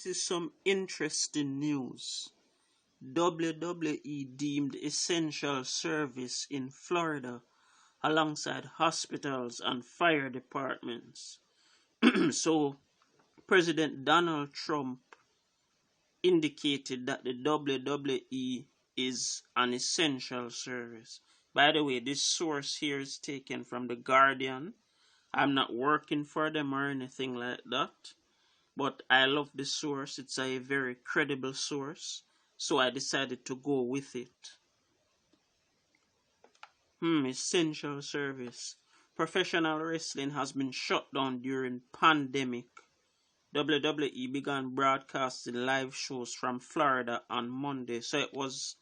this is some interesting news. WWE deemed essential service in Florida alongside hospitals and fire departments. So, President Donald Trump indicated that the WWE is an essential service. By the way, this source here is taken from The Guardian. I'm not working for them or anything like that, but I love the source. It's a very credible source, so I decided to go with it. Essential service. Professional wrestling has been shut down during pandemic. WWE began broadcasting live shows from Florida on Monday. So it was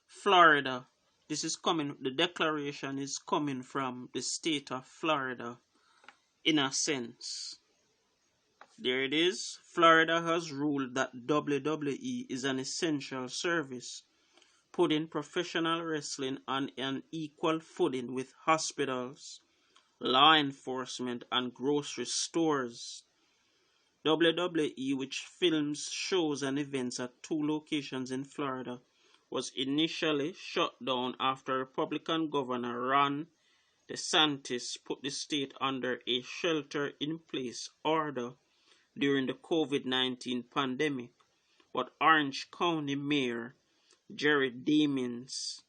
Florida. This is coming, the declaration is coming from the state of Florida, in a sense. There it is. Florida has ruled that WWE is an essential service, putting professional wrestling on an equal footing with hospitals, law enforcement, and grocery stores. WWE, which films shows and events at 2 locations in Florida, was initially shut down after Republican Governor Ron DeSantis put the state under a shelter-in-place order during the COVID-19 pandemic. But Orange County Mayor Jerry Demons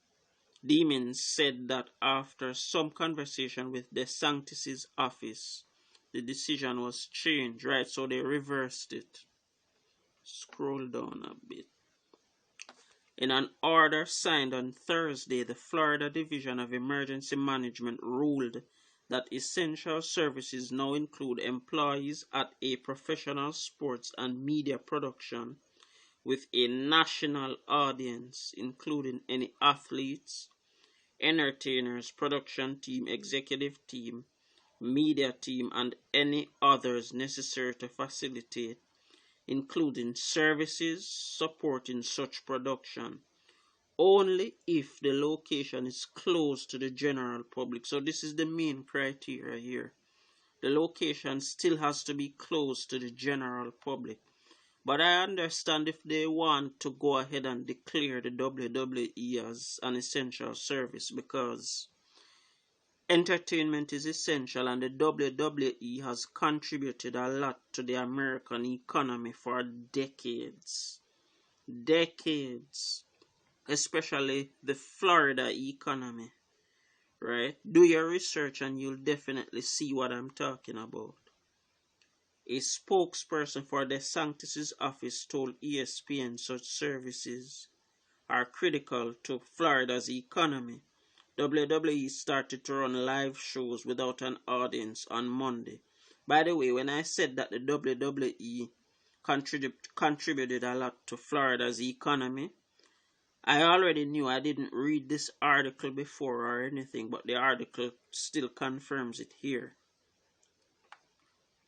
said that after some conversation with DeSantis' office, the decision was changed, right? So they reversed it. Scroll down a bit. In an order signed on Thursday, the Florida Division of Emergency Management ruled that essential services now include employees at a professional sports and media production with a national audience, including any athletes, entertainers, production team, executive team, media team, and any others necessary to facilitate, including services supporting such production, only if the location is close to the general public. So this is the main criteria here. The location still has to be close to the general public. But I understand if they want to go ahead and declare the WWE as an essential service, because entertainment is essential and the WWE has contributed a lot to the American economy for decades. Decades. Especially the Florida economy. Right? Do your research and you'll definitely see what I'm talking about. A spokesperson for DeSantis' office told ESPN such services are critical to Florida's economy. WWE started to run live shows without an audience on Monday. By the way, when I said that the WWE contributed a lot to Florida's economy, I already knew. I didn't read this article before or anything, but the article still confirms it here.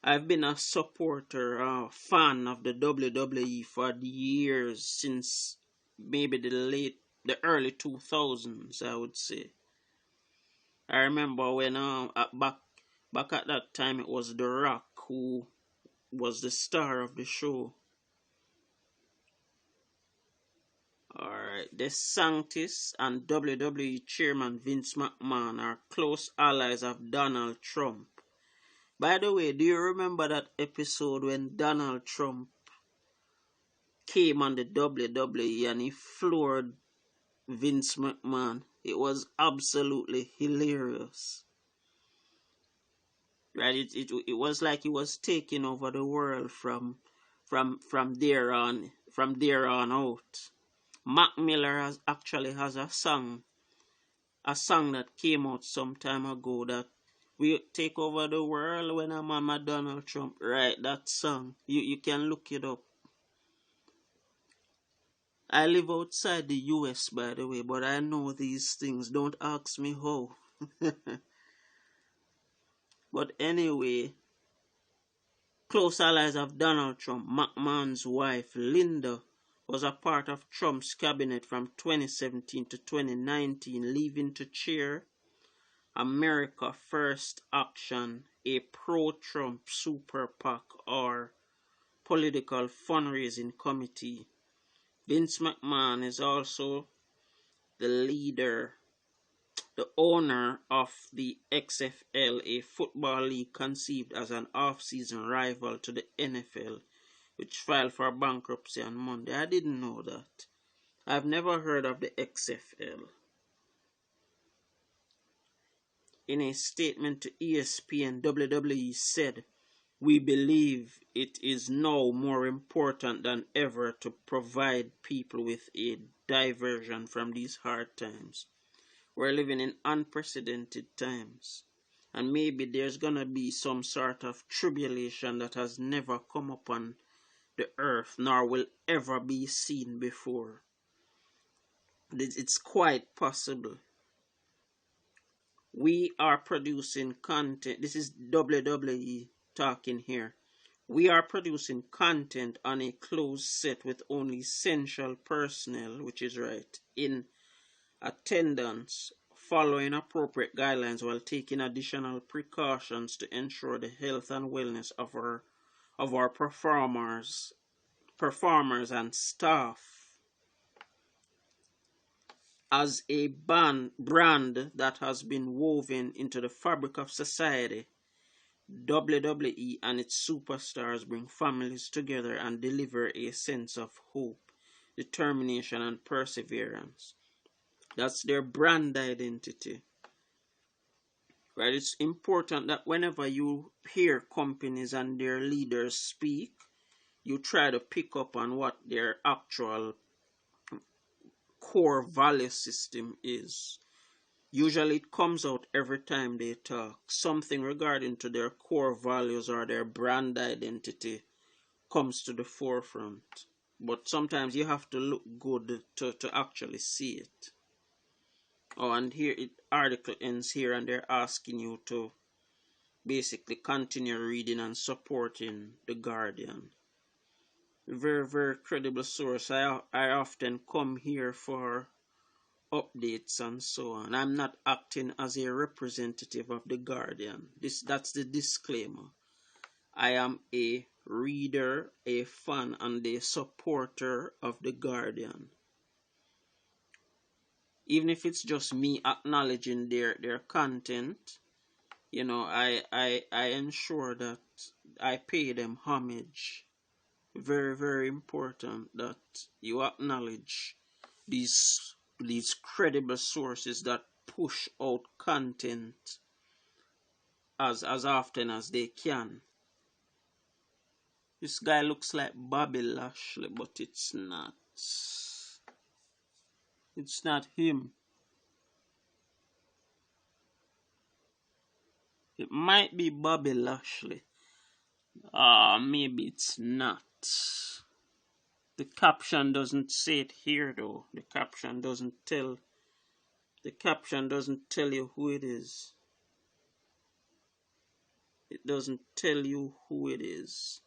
I've been a supporter, fan of the WWE for the years, since maybe the early 2000s, I would say. I remember when back at that time it was The Rock who was the star of the show. Alright, DeSantis and WWE chairman Vince McMahon are close allies of Donald Trump. By the way, do you remember that episode when Donald Trump came on the WWE and he floored Vince McMahon? It was absolutely hilarious. Right? It was like he was taking over the world from there on out. Mac Miller actually has a song that came out some time ago that we take over the world when I'm on Donald Trump. Right, that song. You can look it up. I live outside the US, by the way, but I know these things. Don't ask me how. But anyway, close allies of Donald Trump, McMahon's wife, Linda, was a part of Trump's cabinet from 2017 to 2019, leaving to chair America First Action, a pro-Trump super PAC, or political fundraising committee. Vince McMahon is also the leader, the owner of the XFL, a football league conceived as an off-season rival to the NFL, which filed for bankruptcy on Monday. I didn't know that. I've never heard of the XFL. In a statement to ESPN, WWE said, "We believe it is now more important than ever to provide people with a diversion from these hard times. We're living in unprecedented times, and maybe there's gonna be some sort of tribulation that has never come upon the earth nor will ever be seen before. It's quite possible. We are producing content." This is WWE talking here. "We are producing content on a closed set with only essential personnel," which is right, "in attendance, following appropriate guidelines while taking additional precautions to ensure the health and wellness of our performers and staff. As a brand that has been woven into the fabric of society, WWE and its superstars bring families together and deliver a sense of hope, determination, and perseverance." That's their brand identity. Right? It's important that whenever you hear companies and their leaders speak, you try to pick up on what their actual core value system is. Usually it comes out every time they talk. Something regarding to their core values or their brand identity comes to the forefront. But sometimes you have to look good to actually see it. Oh, and here it article ends here, and they're asking you to basically continue reading and supporting The Guardian. Very, very credible source. I often come here for updates and so on. I'm not acting as a representative of The Guardian. That's the disclaimer. I am a reader, a fan, and a supporter of The Guardian. Even if it's just me acknowledging their content, I ensure that I pay them homage. Very, very important that you acknowledge these credible sources that push out content as often as they can. This guy looks like Bobby Lashley, but it's not. It's not him. It might be Bobby Lashley. Maybe it's not. The caption doesn't say it here though. The caption doesn't tell you who it is. It doesn't tell you who it is.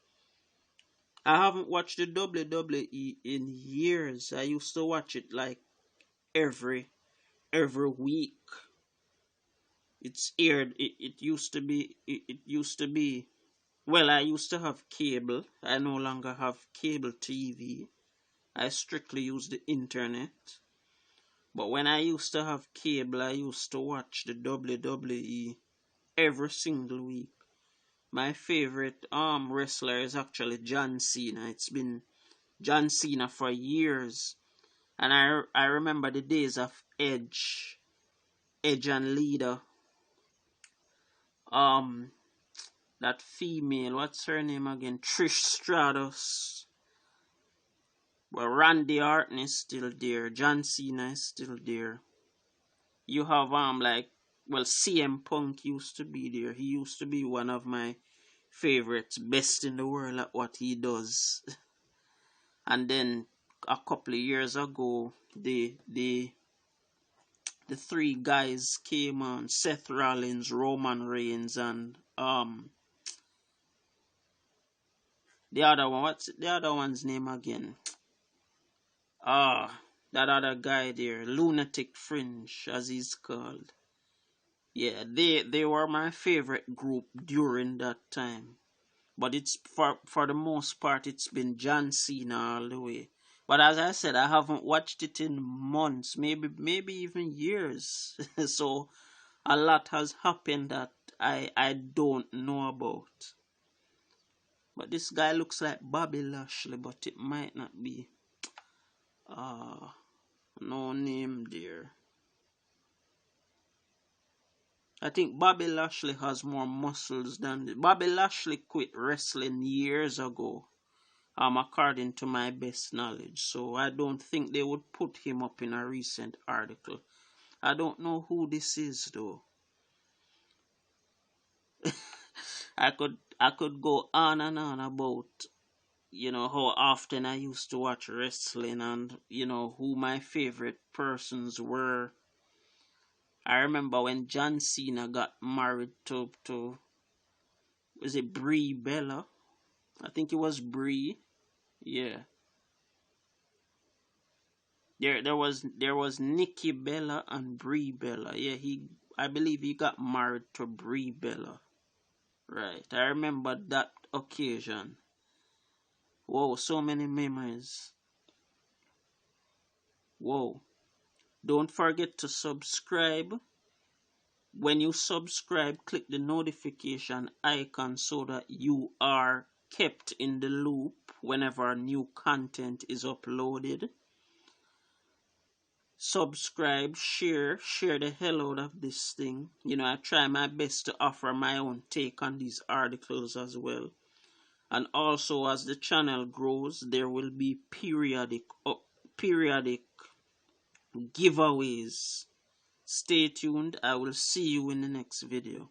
I haven't watched the WWE in years. I used to watch it like every week. It's aired. It used to be. Well, I used to have cable. I no longer have cable TV. I strictly use the internet. But when I used to have cable, I used to watch the WWE every single week. My favorite wrestler is actually John Cena. It's been John Cena for years. And I remember the days of Edge and Lita. That female, what's her name again? Trish Stratus. Well, Randy Orton is still there. John Cena is still there. You have CM Punk used to be there. He used to be one of my favorites, best in the world at what he does. And then a couple of years ago, the three guys came on: Seth Rollins, Roman Reigns, and the other one. What's the other one's name again? That other guy there, Lunatic Fringe, as he's called. Yeah, they were my favorite group during that time. But it's for the most part it's been John Cena all the way. But as I said, I haven't watched it in months, maybe even years. So a lot has happened that I don't know about. But this guy looks like Bobby Lashley, but it might not be. No name there. I think Bobby Lashley has more muscles than Bobby Lashley quit wrestling years ago. According to my best knowledge. So I don't think they would put him up in a recent article. I don't know who this is though. I could go on and on about how often I used to watch wrestling and who my favorite persons were. I remember when John Cena got married to was it Brie Bella? I think it was Brie. Yeah. There was Nikki Bella and Brie Bella. Yeah, I believe he got married to Brie Bella. Right. I remember that occasion. Whoa, so many memories. Whoa. Don't forget to subscribe. When you subscribe, click the notification icon so that you are kept in the loop whenever new content is uploaded. Subscribe, share the hell out of this thing. I try my best to offer my own take on these articles as well. And also, as the channel grows, there will be periodic giveaways. Stay tuned. I will see you in the next video.